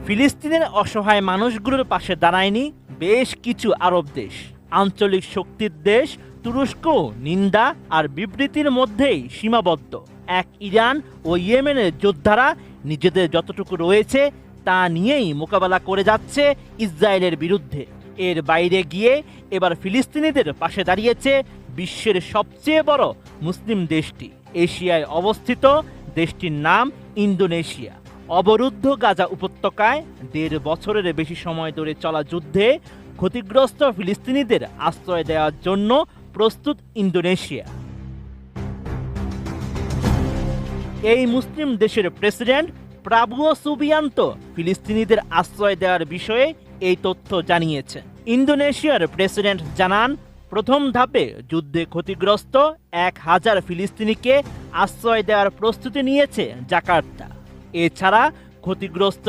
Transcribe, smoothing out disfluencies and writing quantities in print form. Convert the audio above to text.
ফিলিস্তিনের অসহায় মানুষগুলোর পাশে দাঁড়ায়নি বেশ কিছু আরব দেশ। আঞ্চলিক শক্তির দেশ তুরস্ক নিন্দা আর বিবৃতির মধ্যেই সীমাবদ্ধ। এক ইরান ও ইয়েমেনের যোদ্ধারা নিজেদের যতটুকু রয়েছে তা নিয়েই মোকাবেলা করে যাচ্ছে ইসরায়েলের বিরুদ্ধে। এর বাইরে গিয়ে এবার ফিলিস্তিনিদের পাশে দাঁড়িয়েছে বিশ্বের সবচেয়ে বড় মুসলিম দেশটি। এশিয়ায় অবস্থিত দেশটির নাম ইন্দোনেশিয়া। অবরুদ্ধ গাজা উপত্যকায় ১.৫ বছরের বেশি সময় ধরে চলা যুদ্ধে ক্ষতিগ্রস্ত ফিলিস্তিনিদের আশ্রয় দেওয়ার জন্য প্রস্তুত ইন্দোনেশিয়া। এই মুসলিম দেশের প্রেসিডেন্ট প্রাবুও সুবিয়ান্তো ফিলিস্তিনিদের আশ্রয় দেওয়ার বিষয়ে এই তথ্য জানিয়েছেন। ইন্দোনেশিয়ার প্রেসিডেন্ট জানান, প্রথম ধাপে যুদ্ধে ক্ষতিগ্রস্ত ১,০০০ ফিলিস্তিনিকে আশ্রয় দেওয়ার প্রস্তুতি নিয়েছে জাকার্তা। এছাড়া ক্ষতিগ্রস্ত